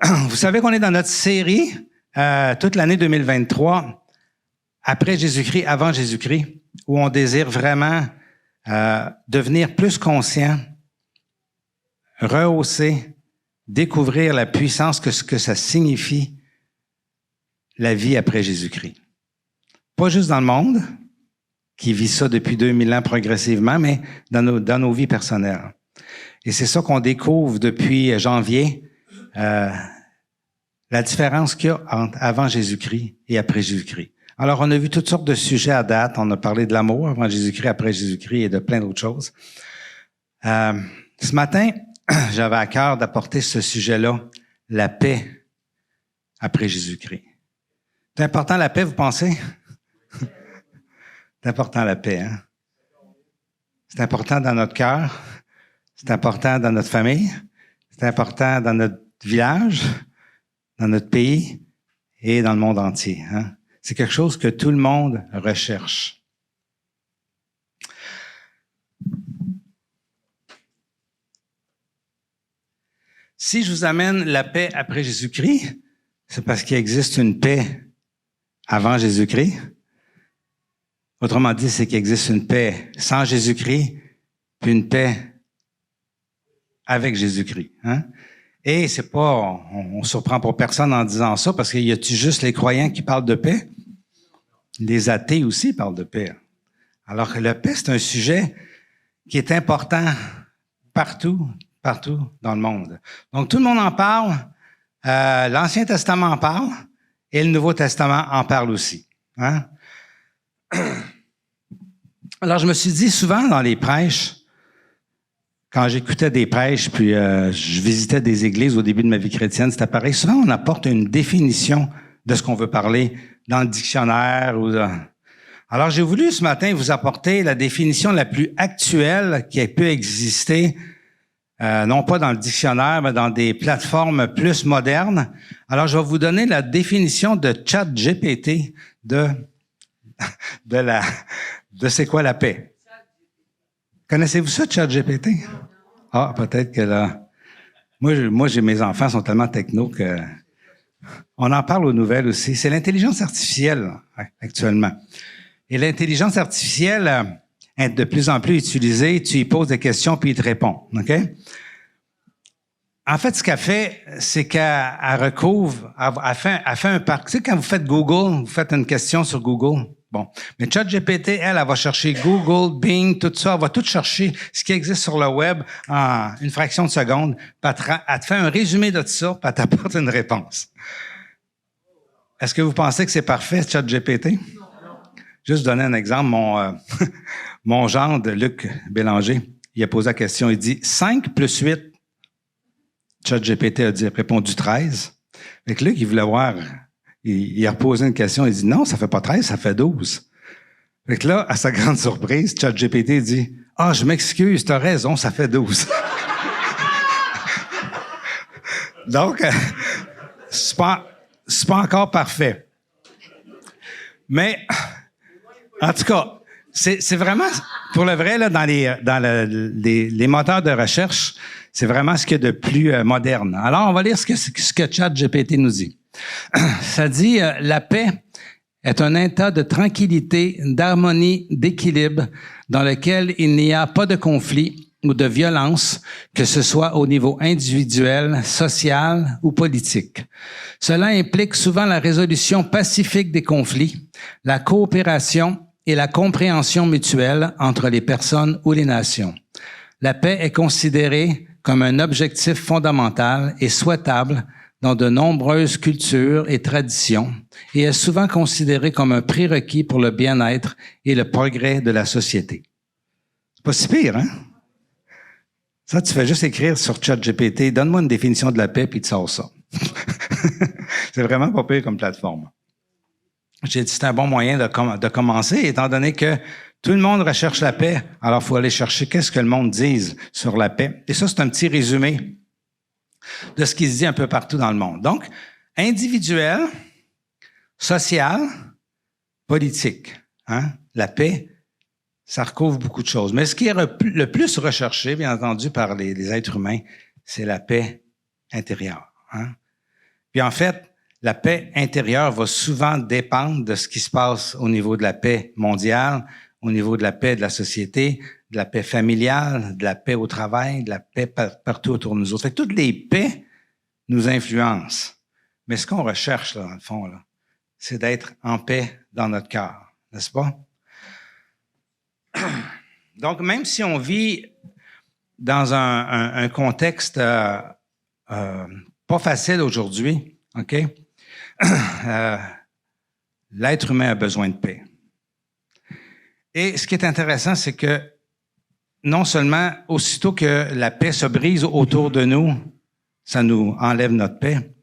Vous savez qu'on est dans notre série toute l'année 2023, après Jésus-Christ, avant Jésus-Christ, où on désire vraiment devenir plus conscient, rehausser, découvrir la puissance que ce que ça signifie, la vie après Jésus-Christ. Pas juste dans le monde, qui vit ça depuis 2000 ans progressivement, mais dans nos vies personnelles. Et c'est ça qu'on découvre depuis janvier, la différence qu'il y a entre avant Jésus-Christ et après Jésus-Christ. Alors, on a vu toutes sortes de sujets à date. On a parlé de l'amour avant Jésus-Christ, après Jésus-Christ et de plein d'autres choses. Ce matin, j'avais à cœur d'apporter ce sujet-là, la paix après Jésus-Christ. C'est important la paix, vous pensez? C'est important la paix, hein? C'est important dans notre cœur. C'est important dans notre famille. C'est important dans notre village, dans notre pays et dans le monde entier, hein? C'est quelque chose que tout le monde recherche. Si je vous amène la paix après Jésus-Christ, c'est parce qu'il existe une paix avant Jésus-Christ. Autrement dit, c'est qu'il existe une paix sans Jésus-Christ, puis une paix avec Jésus-Christ, hein? Et c'est pas, on surprend pour personne en disant ça, parce qu'il y a-tu juste les croyants qui parlent de paix? Les athées aussi parlent de paix. Alors que la paix, c'est un sujet qui est important partout dans le monde. Donc, tout le monde en parle. L'Ancien Testament en parle et le Nouveau Testament en parle aussi, hein? Alors, je me suis dit souvent dans les prêches, quand j'écoutais des prêches, puis je visitais des églises au début de ma vie chrétienne, c'était pareil. Souvent, on apporte une définition de ce qu'on veut parler dans le dictionnaire. Alors, j'ai voulu ce matin vous apporter la définition la plus actuelle qui a pu exister, non pas dans le dictionnaire, mais dans des plateformes plus modernes. Alors, je vais vous donner la définition de ChatGPT de c'est quoi la paix. Connaissez-vous ça, ChatGPT? Ah, peut-être que là... Moi, j'ai mes enfants sont tellement techno que... On en parle aux nouvelles aussi. C'est l'intelligence artificielle, actuellement. Et l'intelligence artificielle est de plus en plus utilisée. Tu y poses des questions, puis il te répond. OK? En fait, ce qu'elle fait, c'est qu'elle recouvre... Elle fait un parc. Tu sais, quand vous faites Google, vous faites une question sur Google... Bon. Mais ChatGPT, elle va chercher Google, Bing, tout ça. Elle va tout chercher ce qui existe sur le web en une fraction de seconde. Puis elle te fait un résumé de tout ça, puis elle t'apporte une réponse. Est-ce que vous pensez que c'est parfait, ChatGPT? Juste donner un exemple. Mon gendre, Luc Bélanger, il a posé la question. Il dit 5 plus 8. ChatGPT a répondu 13. Fait que Luc, il voulait voir... Il a reposé une question, il dit « Non, ça fait pas 13, ça fait 12. » Fait que là, à sa grande surprise, ChatGPT dit « Ah, je m'excuse, t'as raison, ça fait 12. » Donc, c'est pas encore parfait. Mais, en tout cas, c'est vraiment, pour le vrai, là, dans les moteurs de recherche, c'est vraiment ce qu'il y a de plus moderne. Alors, on va lire ce que ChatGPT nous dit. Ça dit la paix est un état de tranquillité, d'harmonie, d'équilibre dans lequel il n'y a pas de conflit ou de violence, que ce soit au niveau individuel, social ou politique. Cela implique souvent la résolution pacifique des conflits, la coopération et la compréhension mutuelle entre les personnes ou les nations. La paix est considérée comme un objectif fondamental et souhaitable dans de nombreuses cultures et traditions et est souvent considéré comme un prérequis pour le bien-être et le progrès de la société. C'est pas si pire, hein? Ça, tu fais juste écrire sur ChatGPT, donne-moi une définition de la paix, puis tu sors ça. C'est vraiment pas pire comme plateforme. J'ai dit, c'est un bon moyen de commencer, étant donné que tout le monde recherche la paix, alors il faut aller chercher qu'est-ce que le monde dise sur la paix. Et ça, c'est un petit résumé de ce qui se dit un peu partout dans le monde. Donc, individuel, social, politique. Hein? La paix, ça recouvre beaucoup de choses. Mais ce qui est le plus recherché, bien entendu, par les êtres humains, c'est la paix intérieure. Hein? Puis en fait, la paix intérieure va souvent dépendre de ce qui se passe au niveau de la paix mondiale, au niveau de la paix de la société, de la paix familiale, de la paix au travail, de la paix partout autour de nous autres. Fait que toutes les paix nous influencent. Mais ce qu'on recherche, là, dans le fond, là, c'est d'être en paix dans notre cœur, n'est-ce pas? Donc, même si on vit dans un contexte pas facile aujourd'hui, OK? L'être humain a besoin de paix. Et ce qui est intéressant, c'est que non seulement aussitôt que la paix se brise autour de nous, ça nous enlève notre paix,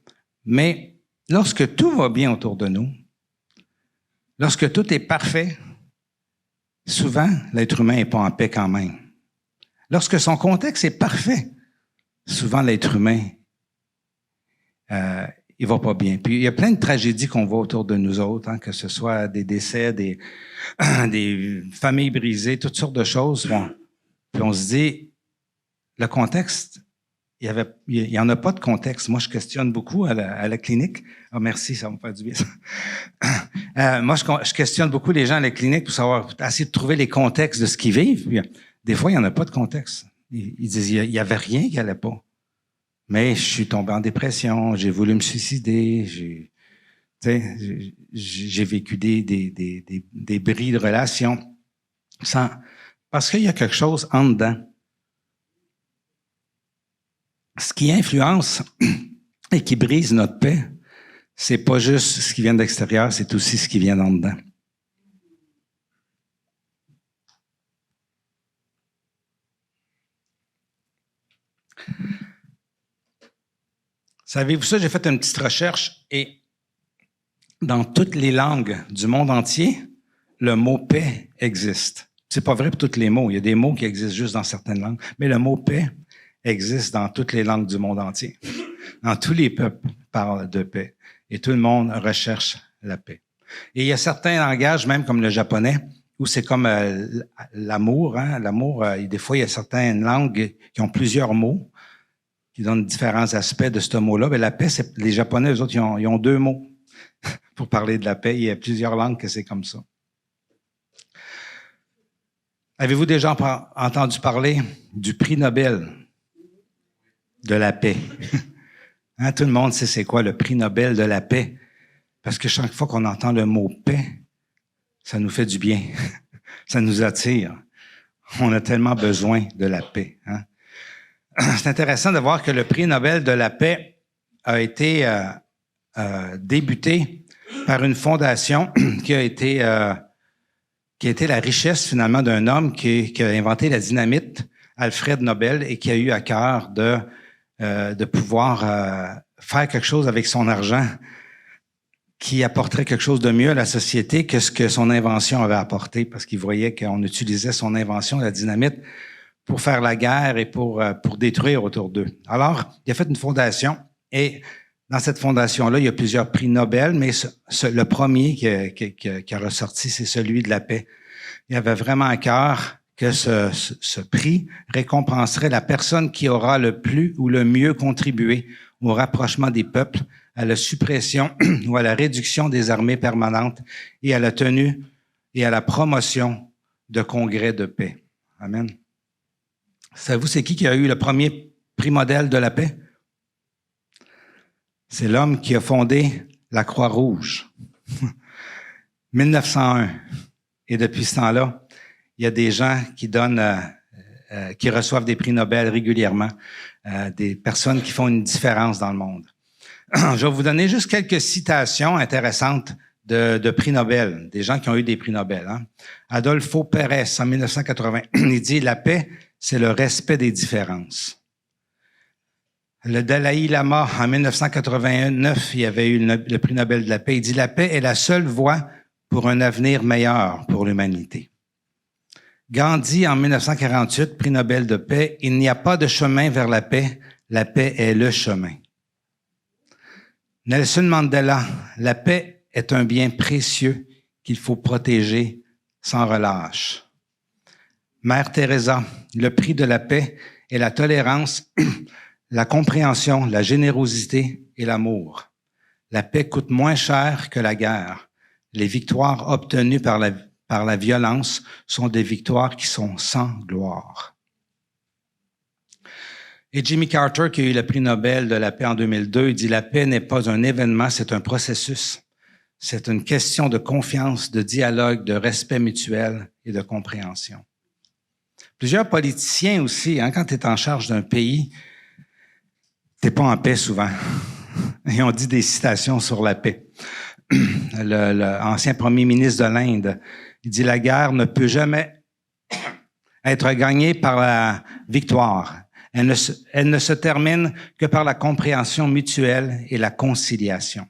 mais lorsque tout va bien autour de nous, lorsque tout est parfait, souvent, l'être humain n'est pas en paix quand même. Lorsque son contexte est parfait, souvent l'être humain, il va pas bien. Puis il y a plein de tragédies qu'on voit autour de nous autres, hein, que ce soit des décès, des familles brisées, toutes sortes de choses. Bon. Puis on se dit, le contexte, il y en a pas de contexte. Moi, je questionne beaucoup à la clinique. Ah, merci, ça va me faire du bien. Moi, je questionne beaucoup les gens à la clinique pour savoir, essayer de trouver les contextes de ce qu'ils vivent. Puis, des fois, il n'y en a pas de contexte. Ils disent, il y avait rien qui allait pas. Mais je suis tombé en dépression, j'ai voulu me suicider, j'ai vécu des bris de relations. Parce qu'il y a quelque chose en dedans. Ce qui influence et qui brise notre paix, c'est pas juste ce qui vient de l'extérieur, c'est aussi ce qui vient d'en dedans. Savez-vous ça? J'ai fait une petite recherche et dans toutes les langues du monde entier, le mot paix existe. C'est pas vrai pour tous les mots. Il y a des mots qui existent juste dans certaines langues, mais le mot paix existe dans toutes les langues du monde entier. Dans tous les peuples parlent de paix et tout le monde recherche la paix. Et il y a certains langages, même comme le japonais, où c'est comme l'amour. Hein? L'amour, des fois, il y a certaines langues qui ont plusieurs mots qui donnent différents aspects de ce mot-là. Mais la paix, les Japonais, eux autres, ils ont 2 mots pour parler de la paix. Il y a plusieurs langues que c'est comme ça. Avez-vous déjà entendu parler du prix Nobel de la paix? Hein, tout le monde sait c'est quoi le prix Nobel de la paix. Parce que chaque fois qu'on entend le mot paix, ça nous fait du bien. Ça nous attire. On a tellement besoin de la paix. Hein? C'est intéressant de voir que le prix Nobel de la paix a été débuté par une fondation qui a été la richesse finalement d'un homme qui a inventé la dynamite, Alfred Nobel, et qui a eu à cœur de pouvoir faire quelque chose avec son argent qui apporterait quelque chose de mieux à la société que ce que son invention avait apporté, parce qu'il voyait qu'on utilisait son invention, la dynamite, pour faire la guerre et pour détruire autour d'eux. Alors, il a fait une fondation et dans cette fondation-là, il y a plusieurs prix Nobel, mais le premier qui a ressorti, c'est celui de la paix. Il avait vraiment à cœur que ce prix récompenserait la personne qui aura le plus ou le mieux contribué au rapprochement des peuples, à la suppression ou à la réduction des armées permanentes et à la tenue et à la promotion de congrès de paix. Amen. Savez-vous, c'est qui a eu le premier prix Nobel de la paix? C'est l'homme qui a fondé la Croix-Rouge. 1901. Et depuis ce temps-là, il y a des gens qui qui reçoivent des prix Nobel régulièrement, des personnes qui font une différence dans le monde. Je vais vous donner juste quelques citations intéressantes de prix Nobel, des gens qui ont eu des prix Nobel. Hein. Adolfo Pérez, en 1980, il dit « La paix, c'est le respect des différences ». Le Dalai Lama, en 1989, il avait eu le prix Nobel de la paix. Il dit « La paix est la seule voie pour un avenir meilleur pour l'humanité ». Gandhi, en 1948, prix Nobel de paix, « Il n'y a pas de chemin vers la paix est le chemin ». Nelson Mandela, « La paix est un bien précieux qu'il faut protéger sans relâche ». Mère Teresa, le prix de la paix est la tolérance, la compréhension, la générosité et l'amour. La paix coûte moins cher que la guerre. Les victoires obtenues par la violence sont des victoires qui sont sans gloire. Et Jimmy Carter, qui a eu le prix Nobel de la paix en 2002, il dit « La paix n'est pas un événement, c'est un processus. C'est une question de confiance, de dialogue, de respect mutuel et de compréhension. » Plusieurs politiciens aussi, quand tu es en charge d'un pays, tu n'es pas en paix souvent. Et on dit des citations sur la paix. L'ancien premier ministre de l'Inde, il dit « La guerre ne peut jamais être gagnée par la victoire. Elle ne se termine que par la compréhension mutuelle et la conciliation. »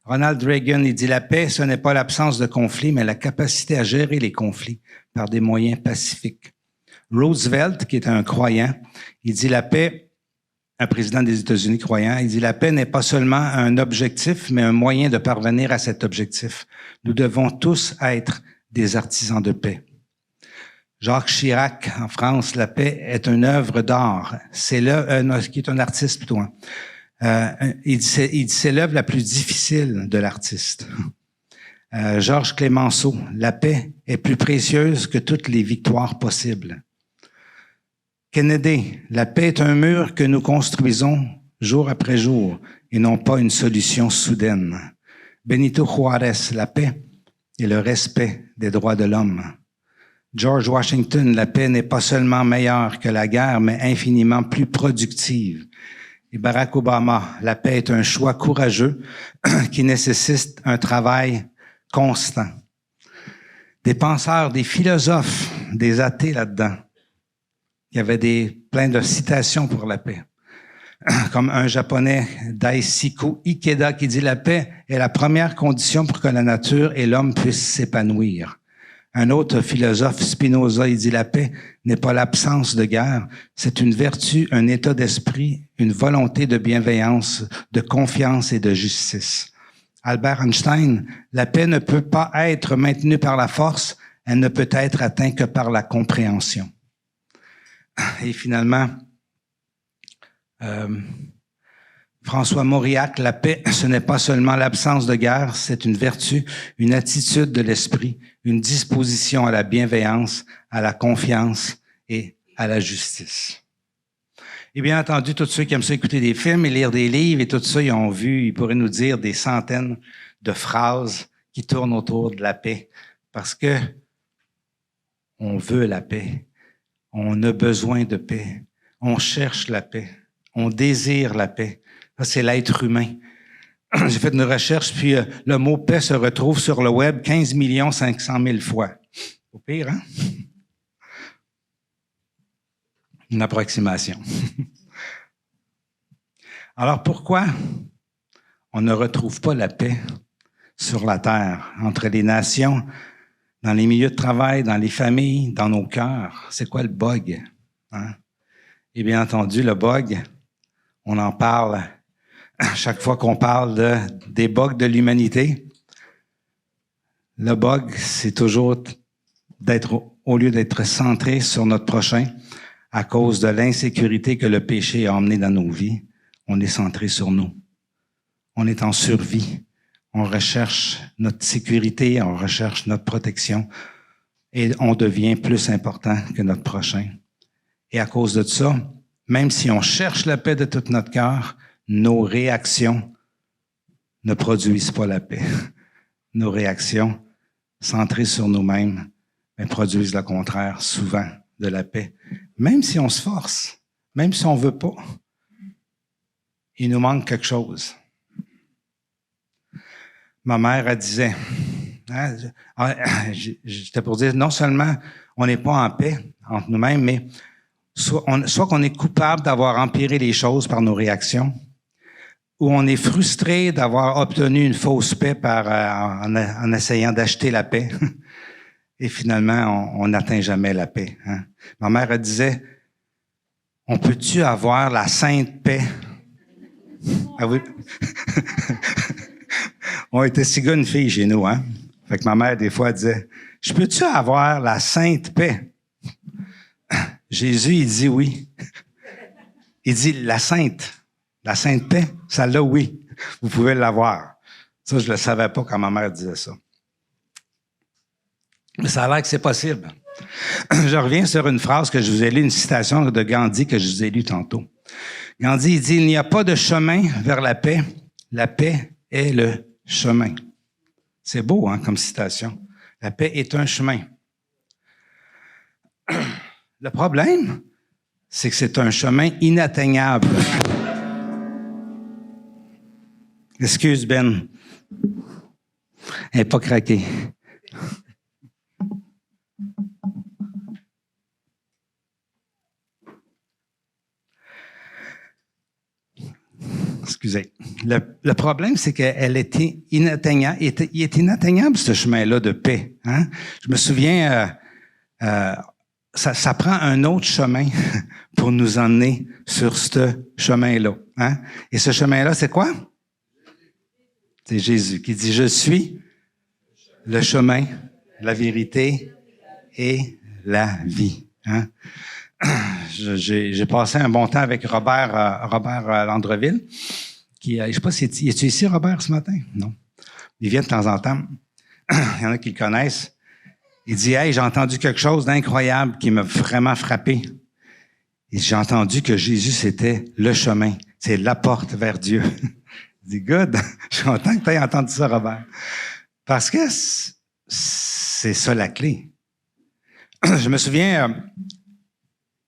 Ronald Reagan, il dit « La paix, ce n'est pas l'absence de conflit, mais la capacité à gérer les conflits par des moyens pacifiques. » Roosevelt, qui est un croyant, il dit « La paix, un président des États-Unis croyant, il dit « La paix n'est pas seulement un objectif, mais un moyen de parvenir à cet objectif. Nous devons tous être des artisans de paix. » Jacques Chirac, en France, la paix est une œuvre d'art. C'est qui est un artiste plutôt. Il dit c'est l'œuvre la plus difficile de l'artiste. Georges Clemenceau, la paix est plus précieuse que toutes les victoires possibles. Kennedy, la paix est un mur que nous construisons jour après jour et non pas une solution soudaine. Benito Juárez, la paix est le respect des droits de l'homme. George Washington, la paix n'est pas seulement meilleure que la guerre, mais infiniment plus productive. Et Barack Obama, la paix est un choix courageux qui nécessite un travail constant. Des penseurs, des philosophes, des athées là-dedans. Il y avait plein de citations pour la paix. Comme un japonais, Daisuke Ikeda, qui dit « La paix est la première condition pour que la nature et l'homme puissent s'épanouir. » Un autre philosophe, Spinoza, il dit « La paix n'est pas l'absence de guerre, c'est une vertu, un état d'esprit, une volonté de bienveillance, de confiance et de justice. » Albert Einstein, « La paix ne peut pas être maintenue par la force, elle ne peut être atteinte que par la compréhension. » Et finalement, François Mauriac, la paix, ce n'est pas seulement l'absence de guerre, c'est une vertu, une attitude de l'esprit, une disposition à la bienveillance, à la confiance et à la justice. Et bien entendu, tous ceux qui aiment ça écouter des films et lire des livres et tout ça, ils pourraient nous dire des centaines de phrases qui tournent autour de la paix. Parce que on veut la paix. On a besoin de paix. On cherche la paix. On désire la paix. Ça, c'est l'être humain. J'ai fait une recherche, puis le mot paix se retrouve sur le web 15 500 000 fois. Au pire, hein? Une approximation. Alors, pourquoi on ne retrouve pas la paix sur la terre, entre les nations, dans les milieux de travail, dans les familles, dans nos cœurs? C'est quoi le bug? Hein? Et bien entendu, le bug, on en parle chaque fois qu'on parle des bugs de l'humanité. Le bug, c'est toujours au lieu d'être centré sur notre prochain, à cause de l'insécurité que le péché a emmené dans nos vies, on est centré sur nous. On est en survie. On recherche notre sécurité, on recherche notre protection et on devient plus important que notre prochain. Et à cause de ça, même si on cherche la paix de tout notre cœur, nos réactions ne produisent pas la paix. Nos réactions, centrées sur nous-mêmes, produisent le contraire, souvent, de la paix. Même si on se force, même si on veut pas, il nous manque quelque chose. Ma mère, elle disait, j'étais pour dire, non seulement on n'est pas en paix entre nous-mêmes, mais soit qu'on est coupable d'avoir empiré les choses par nos réactions, ou on est frustré d'avoir obtenu une fausse paix en essayant d'acheter la paix. Et finalement, on n'atteint jamais la paix. Hein? Ma mère, elle disait, on peut-tu avoir la sainte paix? Ah oui? On était si gars une fille chez nous, hein? Fait que ma mère, des fois, elle disait, je peux-tu avoir la sainte paix? Jésus, il dit oui. Il dit la sainte paix, celle-là, oui. Vous pouvez l'avoir. Ça, je ne le savais pas quand ma mère disait ça. Mais ça a l'air que c'est possible. Je reviens sur une phrase que je vous ai lue, une citation de Gandhi que je vous ai lue tantôt. Gandhi, il dit, il n'y a pas de chemin vers la paix. La paix est le chemin. C'est beau, hein, comme citation. La paix est un chemin. Le problème, c'est que c'est un chemin inatteignable. Excuse, Ben. Elle n'est pas craquée. Excusez. Le problème, c'est qu'elle était inatteignable. Il est inatteignable, ce chemin-là de paix. Hein? Je me souviens, ça prend un autre chemin pour nous emmener sur ce chemin-là. Hein? Et ce chemin-là, c'est quoi? C'est Jésus qui dit, je suis le chemin, la vérité et la vie. Hein? J'ai passé un bon temps avec Robert Landreville, qui, je sais pas si es-tu ici, Robert, ce matin? Non. Il vient de temps en temps. Il y en a qui le connaissent. Il dit, hey, j'ai entendu quelque chose d'incroyable qui m'a vraiment frappé. Et j'ai entendu que Jésus, c'était le chemin. C'est la porte vers Dieu. Il dit, good. Je suis content que tu aies entendu ça, Robert. Parce que c'est ça la clé. Je me souviens,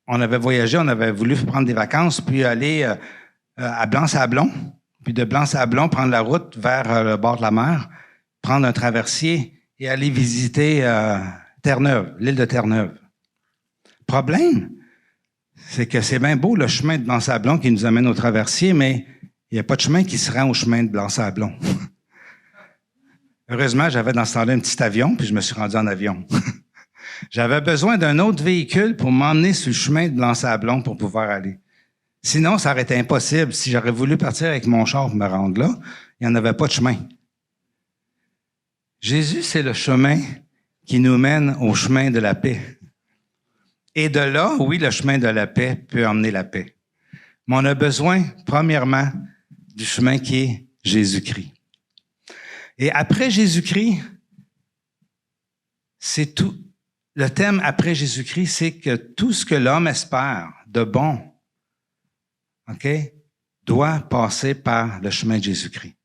on avait voyagé, on avait voulu prendre des vacances, puis aller à Blanc-Sablon, puis de Blanc-Sablon, prendre la route vers le bord de la mer, prendre un traversier et aller visiter Terre-Neuve, l'île de Terre-Neuve. Problème, c'est que c'est bien beau le chemin de Blanc-Sablon qui nous amène au traversier, mais il n'y a pas de chemin qui se rend au chemin de Blanc-Sablon. Heureusement, j'avais dans ce temps-là un petit avion, puis je me suis rendu en avion. J'avais besoin d'un autre véhicule pour m'emmener sur le chemin de Blanc-Sablon pour pouvoir aller. Sinon, ça aurait été impossible. Si j'aurais voulu partir avec mon char pour me rendre là, il n'y en avait pas de chemin. Jésus, c'est le chemin qui nous mène au chemin de la paix. Et de là, oui, le chemin de la paix peut emmener la paix. Mais on a besoin, premièrement, du chemin qui est Jésus-Christ. Et après Jésus-Christ, c'est tout. Le thème après Jésus-Christ, c'est que tout ce que l'homme espère de bon, OK, doit passer par le chemin de Jésus-Christ.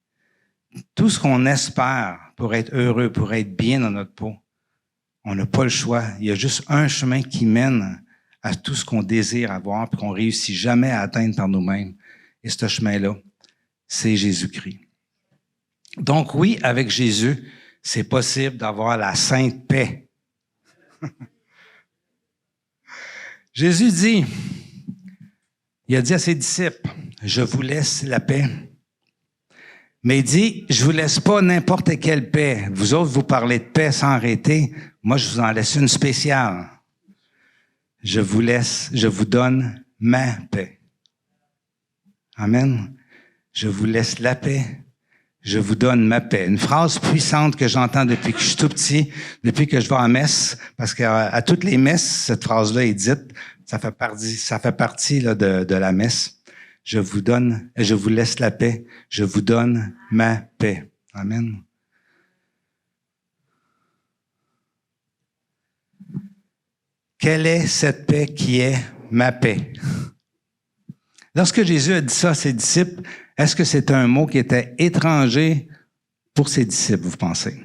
Tout ce qu'on espère pour être heureux, pour être bien dans notre peau, on n'a pas le choix. Il y a juste un chemin qui mène à tout ce qu'on désire avoir et qu'on réussit jamais à atteindre par nous-mêmes. Et ce chemin-là, c'est Jésus-Christ. Donc oui, avec Jésus, c'est possible d'avoir la sainte paix. Jésus dit, il a dit à ses disciples, je vous laisse la paix. Mais il dit, je vous laisse pas n'importe quelle paix. Vous autres, vous parlez de paix sans arrêter. Moi, je vous en laisse une spéciale. Je vous donne ma paix. Amen. Je vous laisse la paix. Je vous donne ma paix. Une phrase puissante que j'entends depuis que je suis tout petit, depuis que je vais en messe, parce qu'à toutes les messes, cette phrase-là est dite. Ça fait partie là, de la messe. Je vous laisse la paix. Je vous donne ma paix. Amen. Quelle est cette paix qui est ma paix? Lorsque Jésus a dit ça à ses disciples, est-ce que c'est un mot qui était étranger pour ses disciples, vous pensez?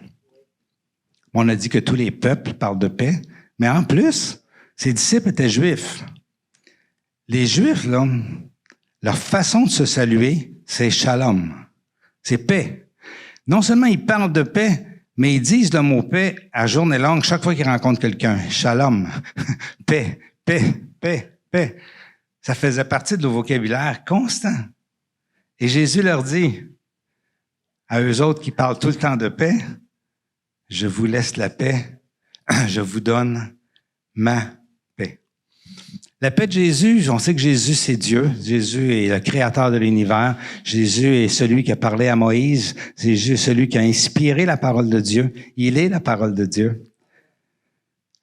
On a dit que tous les peuples parlent de paix, mais en plus, ses disciples étaient juifs. Les Juifs, là, leur façon de se saluer, c'est shalom. C'est paix. Non seulement ils parlent de paix, mais ils disent le mot paix à journée longue chaque fois qu'ils rencontrent quelqu'un. Shalom. Paix, paix, paix, paix. Ça faisait partie de leur vocabulaire constant. Et Jésus leur dit, à eux autres qui parlent tout le temps de paix, je vous laisse la paix, je vous donne ma paix. La paix de Jésus, on sait que Jésus, c'est Dieu. Jésus est le créateur de l'univers. Jésus est celui qui a parlé à Moïse. Jésus est celui qui a inspiré la parole de Dieu. Il est la parole de Dieu.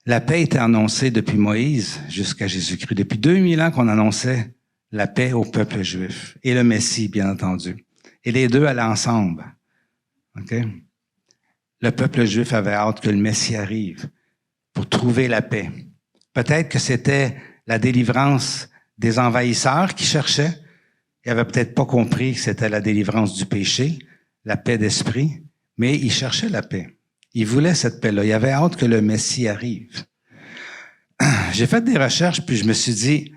La paix était annoncée depuis Moïse jusqu'à Jésus-Christ. Depuis 2000 ans qu'on annonçait la paix au peuple juif et le Messie, bien entendu. Et les deux allaient ensemble. OK? Le peuple juif avait hâte que le Messie arrive pour trouver la paix. Peut-être que c'était la délivrance des envahisseurs qui cherchaient. Ils n'avaient peut-être pas compris que c'était la délivrance du péché, la paix d'esprit, mais ils cherchaient la paix. Ils voulaient cette paix-là. Ils avaient hâte que le Messie arrive. J'ai fait des recherches, puis je me suis dit,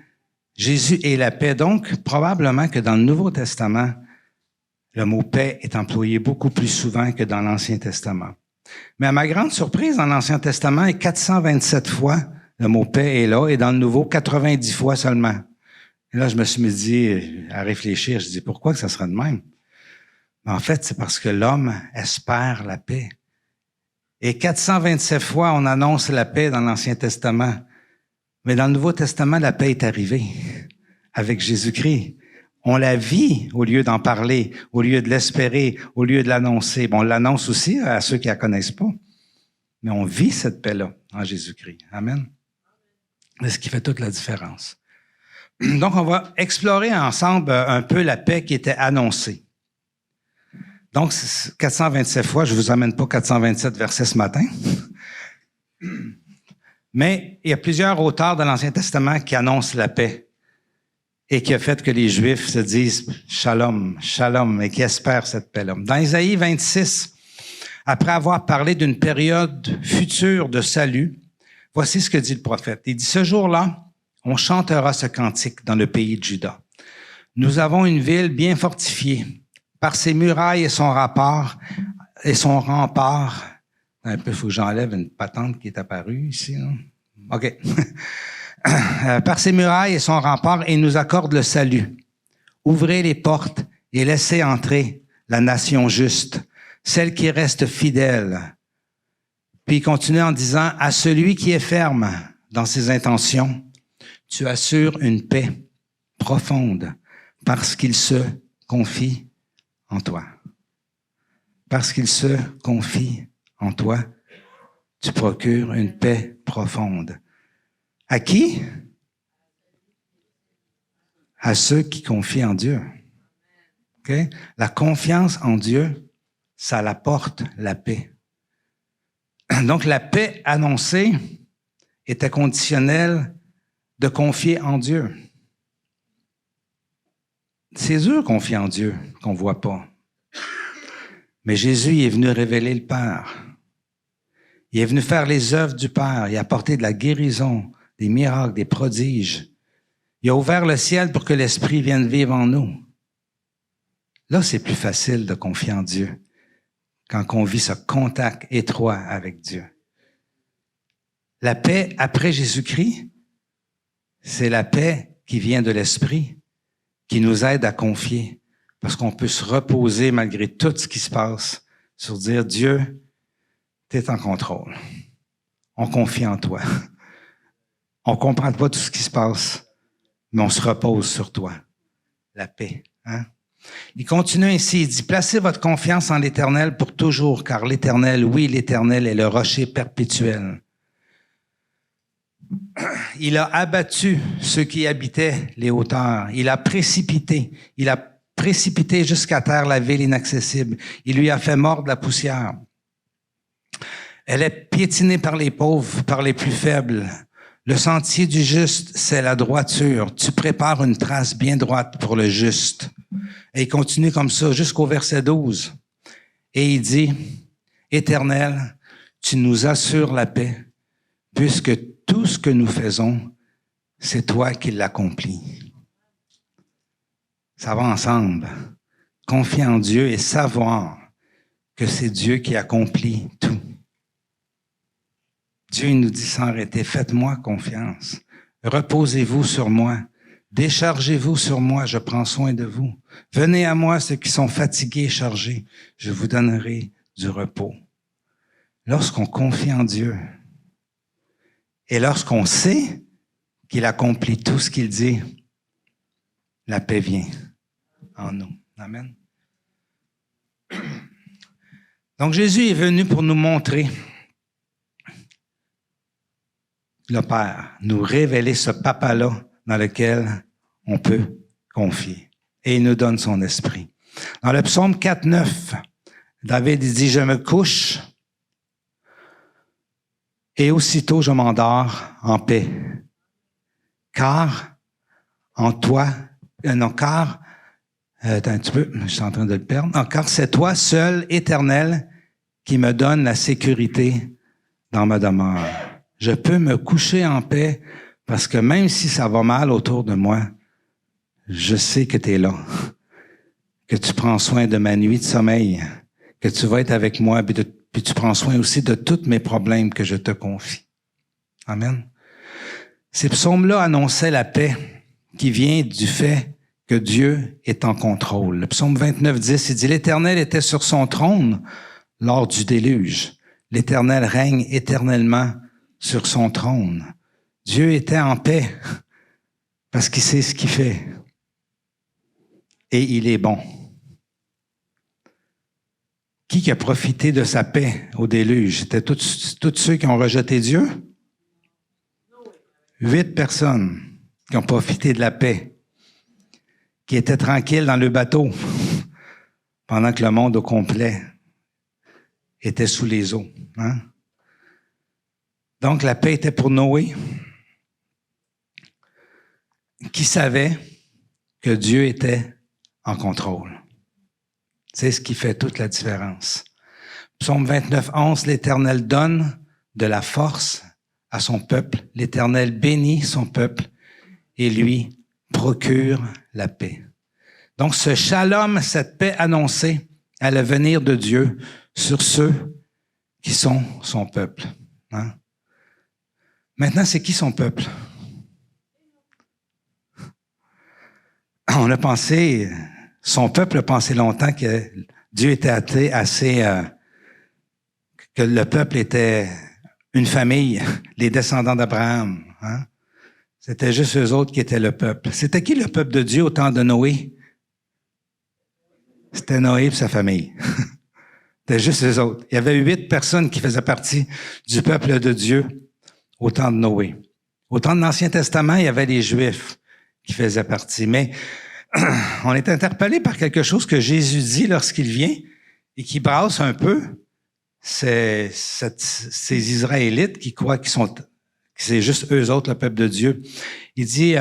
Jésus est la paix. Donc, probablement que dans le Nouveau Testament, le mot paix est employé beaucoup plus souvent que dans l'Ancien Testament. Mais à ma grande surprise, dans l'Ancien Testament, 427 fois, le mot paix est là, et dans le Nouveau, 90 fois seulement. Et là, je me suis dit, à réfléchir, je dis, pourquoi que ça serait de même? Mais en fait, c'est parce que l'homme espère la paix. Et 427 fois, on annonce la paix dans l'Ancien Testament. Mais dans le Nouveau Testament, la paix est arrivée avec Jésus-Christ. On la vit au lieu d'en parler, au lieu de l'espérer, au lieu de l'annoncer. Bon, on l'annonce aussi à ceux qui la connaissent pas. Mais on vit cette paix-là en Jésus-Christ. Amen. C'est ce qui fait toute la différence. Donc, on va explorer ensemble un peu la paix qui était annoncée. Donc, 427 fois, je vous amène pas 427 versets ce matin. Mais il y a plusieurs auteurs de l'Ancien Testament qui annoncent la paix et qui a fait que les Juifs se disent shalom, shalom, et qui espèrent cette paix-là. Dans Isaïe 26, après avoir parlé d'une période future de salut, voici ce que dit le prophète. Il dit, ce jour-là, on chantera ce cantique dans le pays de Juda. Nous avons une ville bien fortifiée, par ses murailles et son rempart. Un peu, il faut que j'enlève une patente qui est apparue ici. Là. OK. Par ses murailles et son rempart, il nous accorde le salut. Ouvrez les portes et laissez entrer la nation juste, celle qui reste fidèle. Puis il continue en disant, à celui qui est ferme dans ses intentions, tu assures une paix profonde parce qu'il se confie en toi. Parce qu'il se confie en toi, tu procures une paix profonde. À qui? À ceux qui confient en Dieu. Okay? La confiance en Dieu, ça apporte la paix. Donc, la paix annoncée était conditionnelle de confier en Dieu. C'est dur de confier en Dieu qu'on ne voit pas. Mais Jésus est venu révéler le Père. Il est venu faire les œuvres du Père. Il a apporté de la guérison, des miracles, des prodiges. Il a ouvert le ciel pour que l'Esprit vienne vivre en nous. Là, c'est plus facile de confier en Dieu quand on vit ce contact étroit avec Dieu. La paix après Jésus-Christ, c'est la paix qui vient de l'Esprit, qui nous aide à confier, parce qu'on peut se reposer malgré tout ce qui se passe, sur dire, Dieu, tu es en contrôle. On confie en toi. On comprend pas tout ce qui se passe, mais on se repose sur toi. La paix. Hein? Il continue ainsi, il dit, placez votre confiance en l'Éternel pour toujours, car l'Éternel, oui, l'Éternel est le rocher perpétuel. Il a abattu ceux qui habitaient les hauteurs. Il a précipité jusqu'à terre la ville inaccessible. Il lui a fait mordre la poussière. Elle est piétinée par les pauvres, par les plus faibles. Le sentier du juste, c'est la droiture. Tu prépares une trace bien droite pour le juste. Et il continue comme ça jusqu'au verset 12. Et il dit, Éternel, tu nous assures la paix, puisque tout ce que nous faisons, c'est toi qui l'accomplis. Ça va ensemble. Confier en Dieu et savoir que c'est Dieu qui accomplit tout. Dieu nous dit sans arrêter, faites-moi confiance. Reposez-vous sur moi. Déchargez-vous sur moi, je prends soin de vous. Venez à moi ceux qui sont fatigués et chargés, je vous donnerai du repos. Lorsqu'on confie en Dieu et lorsqu'on sait qu'il accomplit tout ce qu'il dit, la paix vient en nous. Amen. Donc Jésus est venu pour nous montrer le Père, nous révéler ce papa-là dans lequel on peut confier. Et il nous donne son esprit. Dans le psaume 4:9, David dit, « Je me couche et aussitôt je m'endors en paix. Car en toi, attends un petit peu, je suis en train de le perdre. Non, car c'est toi seul, Éternel, qui me donne la sécurité dans ma demeure. Je peux me coucher en paix parce que même si ça va mal autour de moi, je sais que tu es là, que tu prends soin de ma nuit de sommeil, que tu vas être avec moi, puis tu prends soin aussi de tous mes problèmes que je te confie. » Amen. Ces psaumes-là annonçaient la paix qui vient du fait que Dieu est en contrôle. Le psaume 29:10, il dit, « L'Éternel était sur son trône lors du déluge. L'Éternel règne éternellement sur son trône. » Dieu était en paix parce qu'il sait ce qu'il fait. Et il est bon. Qui a profité de sa paix au déluge? C'était tous ceux qui ont rejeté Dieu? 8 personnes qui ont profité de la paix, qui étaient tranquilles dans le bateau pendant que le monde au complet était sous les eaux. Hein? Donc, la paix était pour Noé, qui savait que Dieu était en contrôle. C'est ce qui fait toute la différence. Psaume 29:11, « L'Éternel donne de la force à son peuple. L'Éternel bénit son peuple et lui procure la paix. » Donc, ce shalom, cette paix annoncée, allait venir de Dieu sur ceux qui sont son peuple. Hein? Maintenant, c'est qui son peuple? On a pensé, son peuple a pensé longtemps que Dieu était assez que le peuple était une famille, les descendants d'Abraham. Hein? C'était juste eux autres qui étaient le peuple. C'était qui le peuple de Dieu au temps de Noé? C'était Noé et sa famille. C'était juste eux autres. Il y avait 8 personnes qui faisaient partie du peuple de Dieu au temps de Noé. Au temps de l'Ancien Testament, il y avait les Juifs qui faisaient partie. Mais on est interpellé par quelque chose que Jésus dit lorsqu'il vient et qui brasse un peu ces Israélites qui croient que c'est juste eux autres, le peuple de Dieu. Il dit,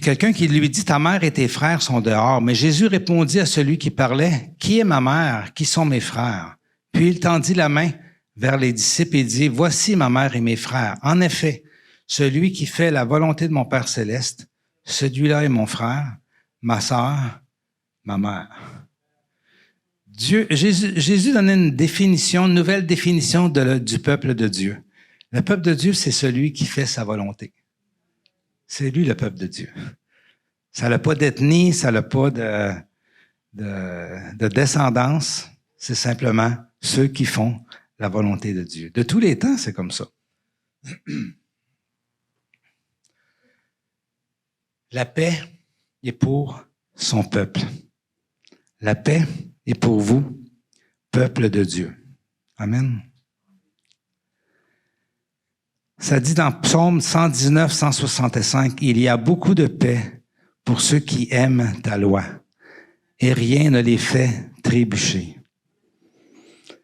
quelqu'un qui lui dit, « Ta mère et tes frères sont dehors. » Mais Jésus répondit à celui qui parlait, « Qui est ma mère? Qui sont mes frères? » Puis il tendit la main vers les disciples et dit, « Voici ma mère et mes frères. En effet, celui qui fait la volonté de mon Père céleste, celui-là est mon frère, ma sœur, ma mère. » Jésus donnait une nouvelle définition du peuple de Dieu. Le peuple de Dieu, c'est celui qui fait sa volonté. C'est lui le peuple de Dieu. Ça n'a pas d'ethnie, ça n'a pas de descendance. C'est simplement ceux qui font la volonté de Dieu. De tous les temps, c'est comme ça. La paix est pour son peuple. La paix est pour vous, peuple de Dieu. Amen. Ça dit dans Psaume 119, 165, « Il y a beaucoup de paix pour ceux qui aiment ta loi, et rien ne les fait trébucher. »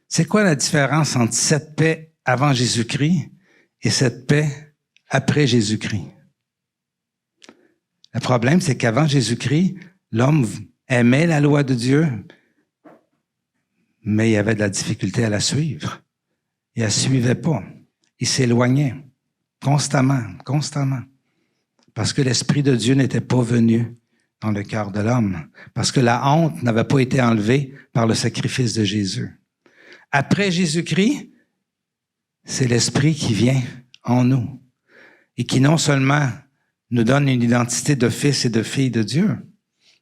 C'est quoi la différence entre cette paix avant Jésus-Christ et cette paix après Jésus-Christ? Le problème, c'est qu'avant Jésus-Christ, l'homme aimait la loi de Dieu, mais il avait de la difficulté à la suivre. Il ne la suivait pas. Il s'éloignait constamment. Parce que l'Esprit de Dieu n'était pas venu dans le cœur de l'homme. Parce que la honte n'avait pas été enlevée par le sacrifice de Jésus. Après Jésus-Christ, c'est l'Esprit qui vient en nous et qui non seulement nous donne une identité de fils et de fille de Dieu,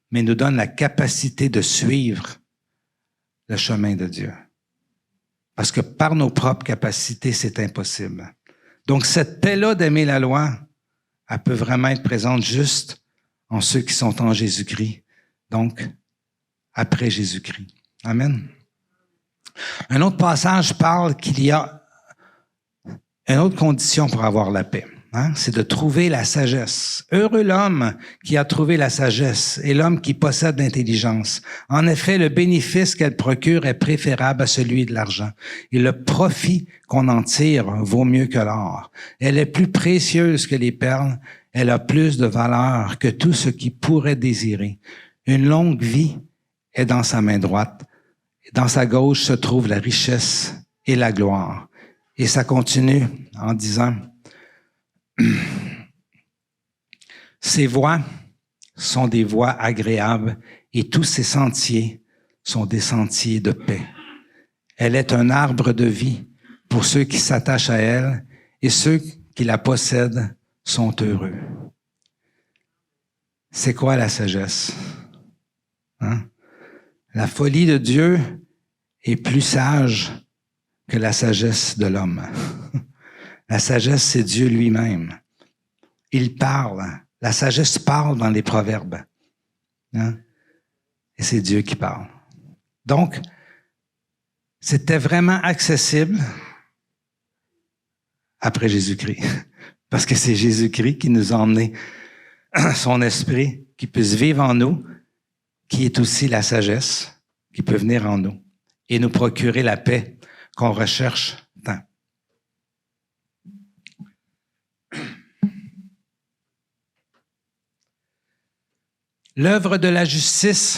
mais nous donne la capacité de suivre le chemin de Dieu. Parce que par nos propres capacités, c'est impossible. Donc, cette paix-là d'aimer la loi, elle peut vraiment être présente juste en ceux qui sont en Jésus-Christ. Donc, après Jésus-Christ. Amen. Un autre passage parle qu'il y a une autre condition pour avoir la paix. hein, c'est de trouver la sagesse. Heureux l'homme qui a trouvé la sagesse et l'homme qui possède l'intelligence. En effet, le bénéfice qu'elle procure est préférable à celui de l'argent. Et le profit qu'on en tire vaut mieux que l'or. Elle est plus précieuse que les perles. Elle a plus de valeur que tout ce qui pourrait désirer. Une longue vie est dans sa main droite. Dans sa gauche se trouve la richesse et la gloire. Et ça continue en disant, ses voies sont des voies agréables et tous ses sentiers sont des sentiers de paix. Elle est un arbre de vie pour ceux qui s'attachent à elle et ceux qui la possèdent sont heureux. C'est quoi la sagesse? Hein? La folie de Dieu est plus sage que la sagesse de l'homme. La sagesse, c'est Dieu lui-même. Il parle. La sagesse parle dans les proverbes. Hein? Et c'est Dieu qui parle. Donc, c'était vraiment accessible après Jésus-Christ. Parce que c'est Jésus-Christ qui nous a emmené son esprit, qui puisse vivre en nous, qui est aussi la sagesse, qui peut venir en nous et nous procurer la paix qu'on recherche tant. L'œuvre de la justice,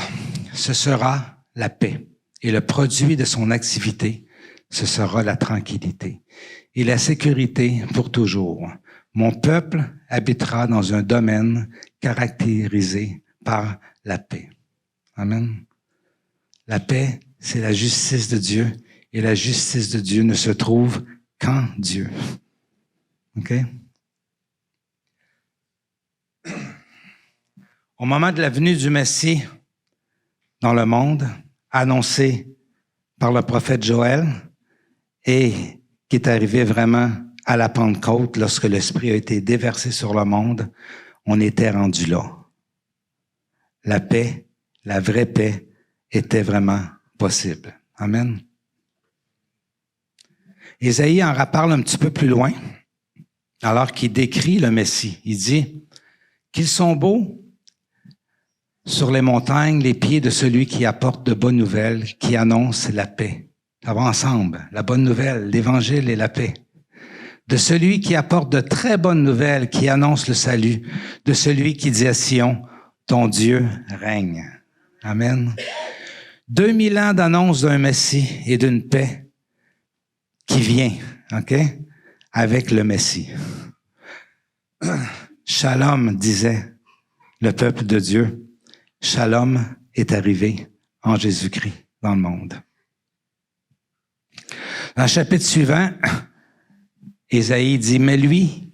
ce sera la paix. Et le produit de son activité, ce sera la tranquillité. Et la sécurité pour toujours. Mon peuple habitera dans un domaine caractérisé par la paix. Amen. La paix, c'est la justice de Dieu. Et la justice de Dieu ne se trouve qu'en Dieu. OK? Au moment de la venue du Messie dans le monde, annoncé par le prophète Joël et qui est arrivé vraiment à la Pentecôte lorsque l'Esprit a été déversé sur le monde, on était rendu là. La paix, la vraie paix, était vraiment possible. Amen. Ésaïe en reparle un petit peu plus loin, alors qu'il décrit le Messie. Il dit qu'ils sont beaux sur les montagnes, les pieds de celui qui apporte de bonnes nouvelles, qui annonce la paix. Ça va ensemble, la bonne nouvelle, l'Évangile et la paix. De celui qui apporte de très bonnes nouvelles, qui annonce le salut. De celui qui dit à Sion, ton Dieu règne. Amen. 2000 ans d'annonce d'un Messie et d'une paix qui vient, OK, avec le Messie. Shalom, disait le peuple de Dieu. Shalom est arrivé en Jésus-Christ dans le monde. Dans le chapitre suivant, Ésaïe dit, mais lui,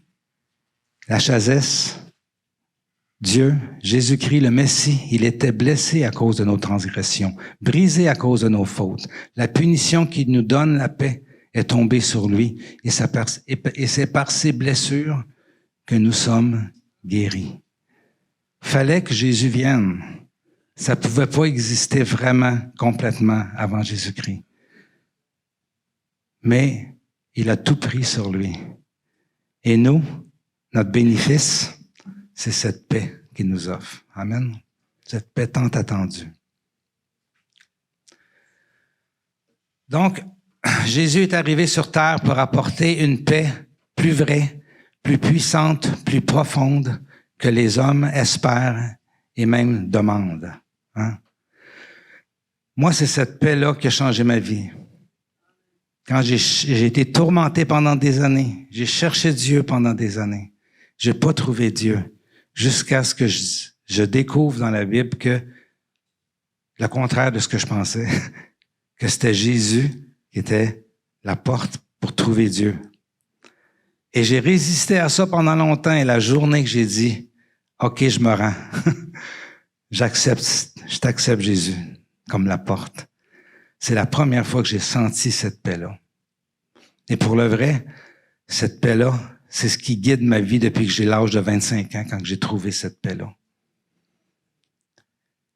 la chasesse, Dieu, Jésus-Christ, le Messie, il était blessé à cause de nos transgressions, brisé à cause de nos fautes. La punition qui nous donne la paix est tombée sur lui et c'est par ses blessures que nous sommes guéris. Fallait que Jésus vienne. Ça pouvait pas exister vraiment complètement avant Jésus-Christ. Mais il a tout pris sur lui. Et nous, notre bénéfice, c'est cette paix qu'il nous offre. Amen. Cette paix tant attendue. Donc, Jésus est arrivé sur terre pour apporter une paix plus vraie, plus puissante, plus profonde que les hommes espèrent et même demandent. Hein? Moi, c'est cette paix-là qui a changé ma vie. Quand j'ai été tourmenté pendant des années, j'ai cherché Dieu pendant des années, j'ai pas trouvé Dieu jusqu'à ce que je découvre dans la Bible que le contraire de ce que je pensais, que c'était Jésus qui était la porte pour trouver Dieu. Et j'ai résisté à ça pendant longtemps et la journée que j'ai dit, OK, je me rends. Je t'accepte Jésus comme la porte. C'est la première fois que j'ai senti cette paix-là. Et pour le vrai, cette paix-là, c'est ce qui guide ma vie depuis que j'ai l'âge de 25 ans, quand j'ai trouvé cette paix-là.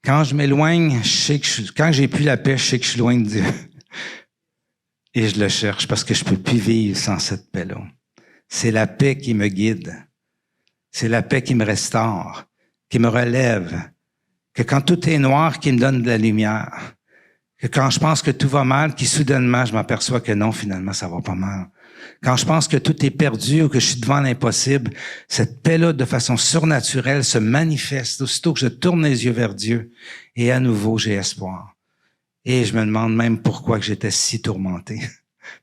Quand je m'éloigne, quand j'ai plus la paix, je sais que je suis loin de Dieu. Et je le cherche parce que je peux plus vivre sans cette paix-là. c'est la paix qui me guide. C'est la paix qui me restaure, qui me relève. Que quand tout est noir, qui me donne de la lumière. Que quand je pense que tout va mal, qui soudainement, je m'aperçois que non, finalement, ça va pas mal. Quand je pense que tout est perdu ou que je suis devant l'impossible, cette paix-là, de façon surnaturelle, se manifeste aussitôt que je tourne les yeux vers Dieu. Et à nouveau, j'ai espoir. Et je me demande même pourquoi que j'étais si tourmenté.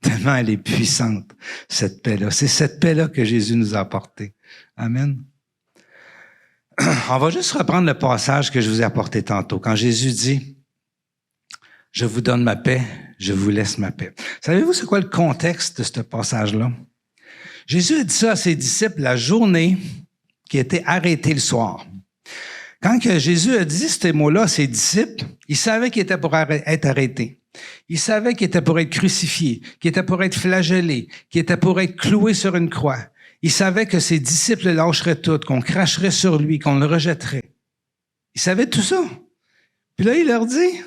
Tellement elle est puissante, cette paix-là. C'est cette paix-là que Jésus nous a apportée. Amen. On va juste reprendre le passage que je vous ai apporté tantôt. Quand Jésus dit, « Je vous donne ma paix, je vous laisse ma paix. » Savez-vous c'est quoi le contexte de ce passage-là? Jésus a dit ça à ses disciples la journée qui était arrêtée le soir. Quand que Jésus a dit ces mots-là à ses disciples, il savait qu'il était pour être arrêté. Il savait qu'il était pour être crucifié, qu'il était pour être flagellé, qu'il était pour être cloué sur une croix. Il savait que ses disciples le lâcheraient tout, qu'on cracherait sur lui, qu'on le rejetterait. Il savait tout ça. Puis là, il leur dit,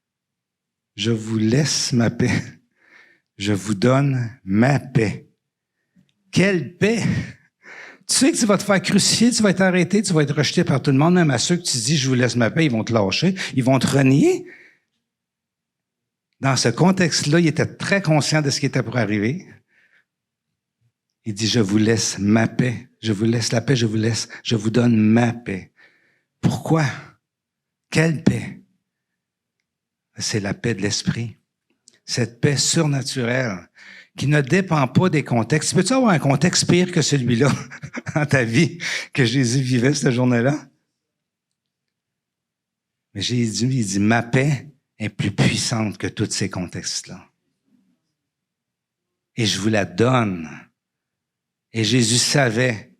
« Je vous laisse ma paix. Je vous donne ma paix. » Quelle paix! Tu sais que tu vas te faire crucifier, tu vas être arrêté, tu vas être rejeté par tout le monde, même à ceux que tu dis, « Je vous laisse ma paix », ils vont te lâcher, ils vont te renier. Dans ce contexte-là, il était très conscient de ce qui était pour arriver. Il dit, « Je vous laisse ma paix. Je vous laisse la paix, je vous donne ma paix. » Pourquoi? Quelle paix? C'est la paix de l'esprit. Cette paix surnaturelle qui ne dépend pas des contextes. Peux-tu avoir un contexte pire que celui-là dans ta vie que Jésus vivait cette journée-là? Mais Jésus, il dit, « Ma paix est plus puissante que tous ces contextes-là. Et je vous la donne. » Et Jésus savait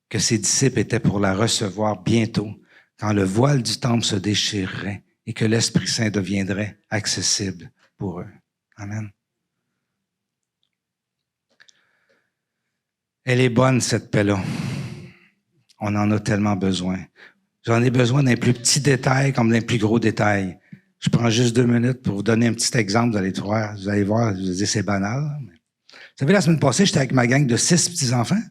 que ses disciples étaient pour la recevoir bientôt, quand le voile du temple se déchirerait et que l'Esprit Saint deviendrait accessible pour eux. Amen. Elle est bonne, cette paix-là. On en a tellement besoin. J'en ai besoin d'un plus petit détail comme d'un plus gros détail. Je prends juste 2 minutes pour vous donner un petit exemple. Vous allez voir, je vous dis c'est banal. Vous savez, la semaine passée, j'étais avec ma gang de 6 petits-enfants.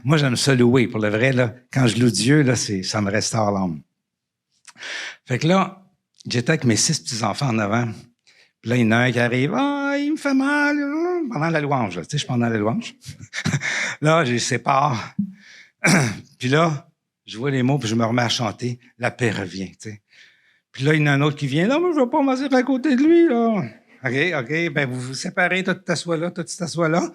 Moi, j'aime ça louer. Pour le vrai, là, quand je loue Dieu, là, ça me restaure l'âme. Fait que là, j'étais avec mes 6 petits-enfants en avant. Puis là, il y en a un qui arrive. « Ah, il me fait mal. » Pendant la louange. Là. Tu sais, je suis pendant la louange. Là, je les sépare. Puis là, je vois les mots, puis je me remets à chanter. La paix revient, tu sais. Puis là, il y en a un autre qui vient. « Là, moi, je vais pas m'asseoir à côté de lui, là. » OK, ben vous vous séparez, toi tu t'assois là, toi tu t'assois là.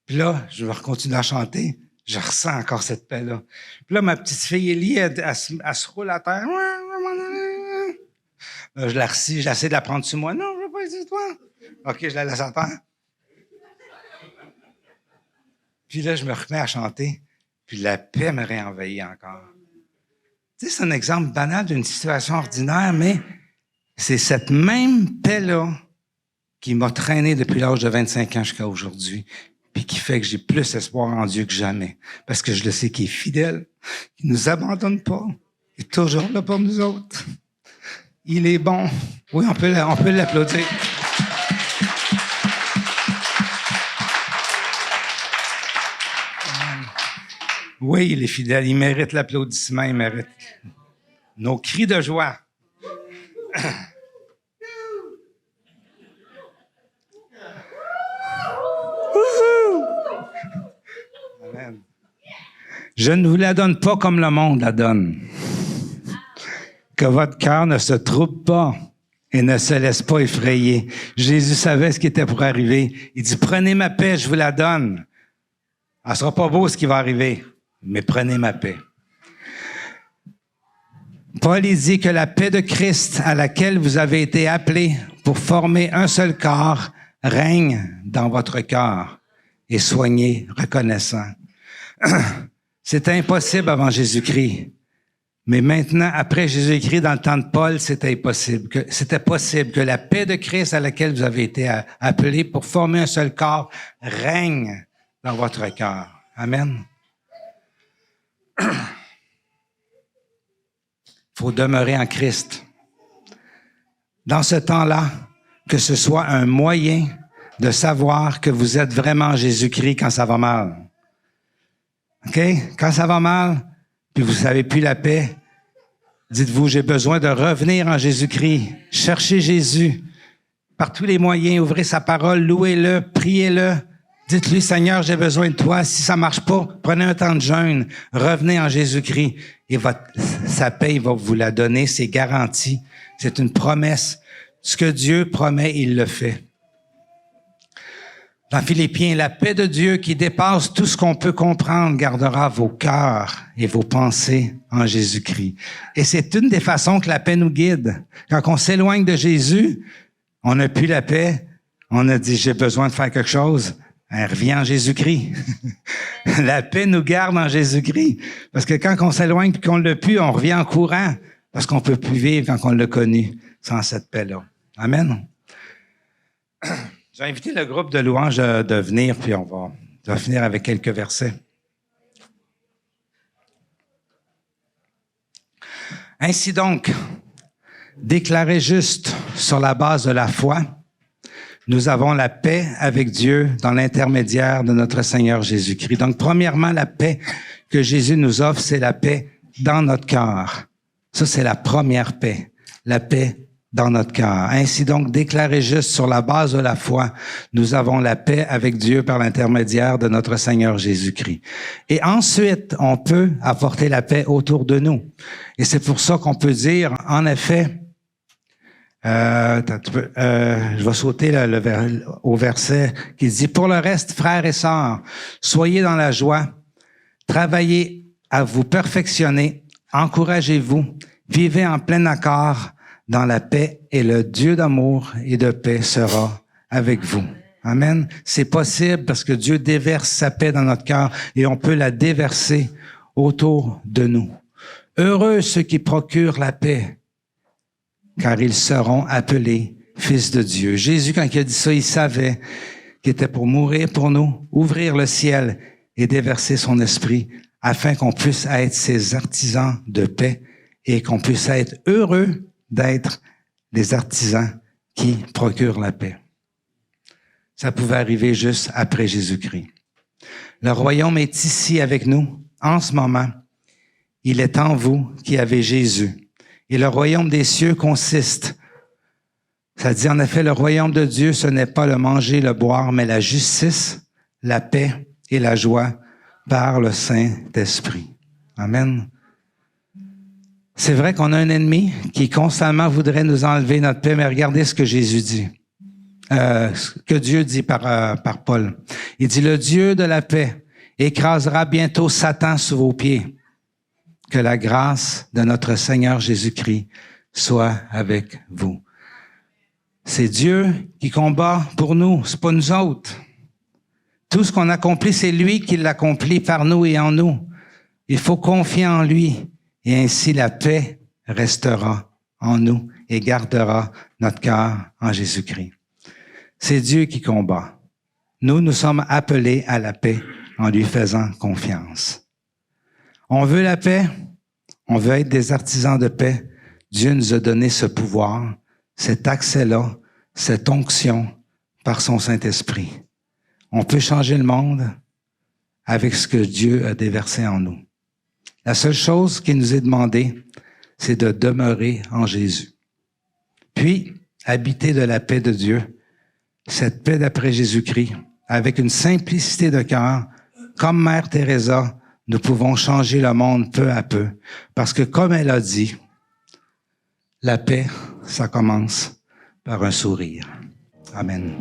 Puis là, je vais continuer à chanter. Je ressens encore cette paix-là. Puis là, ma petite fille Élie, elle se roule à terre. Là, je la ressis, j'essaie de la prendre sur moi. Non, je veux pas être sur toi. OK, je la laisse à terre. Puis là, je me remets à chanter. Puis la paix me réenvahit encore. Tu sais, c'est un exemple banal d'une situation ordinaire, mais c'est cette même paix-là qui m'a traîné depuis l'âge de 25 ans jusqu'à aujourd'hui, puis qui fait que j'ai plus espoir en Dieu que jamais, parce que je le sais qu'il est fidèle, qu'il nous abandonne pas, il est toujours là pour nous autres. Il est bon. Oui, on peut l'applaudir. Oui, il est fidèle, il mérite l'applaudissement, il mérite nos cris de joie. Amen. Je ne vous la donne pas comme le monde la donne. Que votre cœur ne se trouble pas et ne se laisse pas effrayer. Jésus savait ce qui était pour arriver. Il dit, prenez ma paix, je vous la donne. Elle sera pas beau ce qui va arriver, mais prenez ma paix. Paul il dit que la paix de Christ à laquelle vous avez été appelés pour former un seul corps règne dans votre cœur et soyez reconnaissants. C'était impossible avant Jésus-Christ. Mais maintenant, après Jésus-Christ, dans le temps de Paul, c'était impossible. C'était possible que la paix de Christ à laquelle vous avez été appelés pour former un seul corps règne dans votre cœur. Amen. Il faut demeurer en Christ. Dans ce temps-là, que ce soit un moyen de savoir que vous êtes vraiment Jésus-Christ quand ça va mal. OK? Quand ça va mal, puis vous n'avez plus la paix, dites-vous, j'ai besoin de revenir en Jésus-Christ. Cherchez Jésus par tous les moyens. Ouvrez sa parole, louez-le, priez-le. Dites-lui, Seigneur, j'ai besoin de toi. Si ça marche pas, prenez un temps de jeûne. Revenez en Jésus-Christ. Et sa paix, il va vous la donner. C'est garanti. C'est une promesse. Ce que Dieu promet, il le fait. Dans Philippiens, la paix de Dieu qui dépasse tout ce qu'on peut comprendre gardera vos cœurs et vos pensées en Jésus-Christ. Et c'est une des façons que la paix nous guide. Quand on s'éloigne de Jésus, on n'a plus la paix. On a dit, j'ai besoin de faire quelque chose. Elle revient en Jésus-Christ. La paix nous garde en Jésus-Christ. Parce que quand on s'éloigne et qu'on ne l'a plus, on revient en courant. Parce qu'on peut plus vivre quand on l'a connu sans cette paix-là. Amen. J'ai invité le groupe de louanges de venir, puis on va finir avec quelques versets. Ainsi donc, déclarés justes sur la base de la foi, nous avons la paix avec Dieu dans l'intermédiaire de notre Seigneur Jésus-Christ. Donc, premièrement, la paix que Jésus nous offre, c'est la paix dans notre cœur. Ça, c'est la première paix, la paix dans notre cœur. Ainsi donc, déclarés justes sur la base de la foi, nous avons la paix avec Dieu par l'intermédiaire de notre Seigneur Jésus-Christ. Et ensuite, on peut apporter la paix autour de nous. Et c'est pour ça qu'on peut dire, en effet, je vais sauter au verset qui dit « Pour le reste, frères et sœurs, soyez dans la joie, travaillez à vous perfectionner, encouragez-vous, vivez en plein accord dans la paix et le Dieu d'amour et de paix sera avec vous. » Amen. C'est possible parce que Dieu déverse sa paix dans notre cœur et on peut la déverser autour de nous. Heureux ceux qui procurent la paix, car ils seront appelés fils de Dieu. Jésus, quand il a dit ça, il savait qu'il était pour mourir pour nous, ouvrir le ciel et déverser son esprit afin qu'on puisse être ses artisans de paix et qu'on puisse être heureux d'être les artisans qui procurent la paix. Ça pouvait arriver juste après Jésus-Christ. Le royaume est ici avec nous, en ce moment. Il est en vous qui avez Jésus. Et le royaume des cieux consiste. Ça dit en effet, le royaume de Dieu, ce n'est pas le manger, le boire, mais la justice, la paix et la joie par le Saint-Esprit. Amen. C'est vrai qu'on a un ennemi qui constamment voudrait nous enlever notre paix, mais regardez ce que Jésus dit. Ce que Dieu dit par Paul. Il dit, le Dieu de la paix écrasera bientôt Satan sous vos pieds. Que la grâce de notre Seigneur Jésus-Christ soit avec vous. C'est Dieu qui combat pour nous, c'est pas nous autres. Tout ce qu'on accomplit, c'est lui qui l'accomplit par nous et en nous. Il faut confier en lui et ainsi la paix restera en nous et gardera notre cœur en Jésus-Christ. C'est Dieu qui combat. Nous sommes appelés à la paix en lui faisant confiance. On veut la paix, on veut être des artisans de paix. Dieu nous a donné ce pouvoir, cet accès-là, cette onction par son Saint-Esprit. On peut changer le monde avec ce que Dieu a déversé en nous. La seule chose qui nous est demandée, c'est de demeurer en Jésus. Puis, habiter de la paix de Dieu, cette paix d'après Jésus-Christ, avec une simplicité de cœur, comme Mère Teresa, nous pouvons changer le monde peu à peu. Parce que comme elle a dit, la paix, ça commence par un sourire. Amen.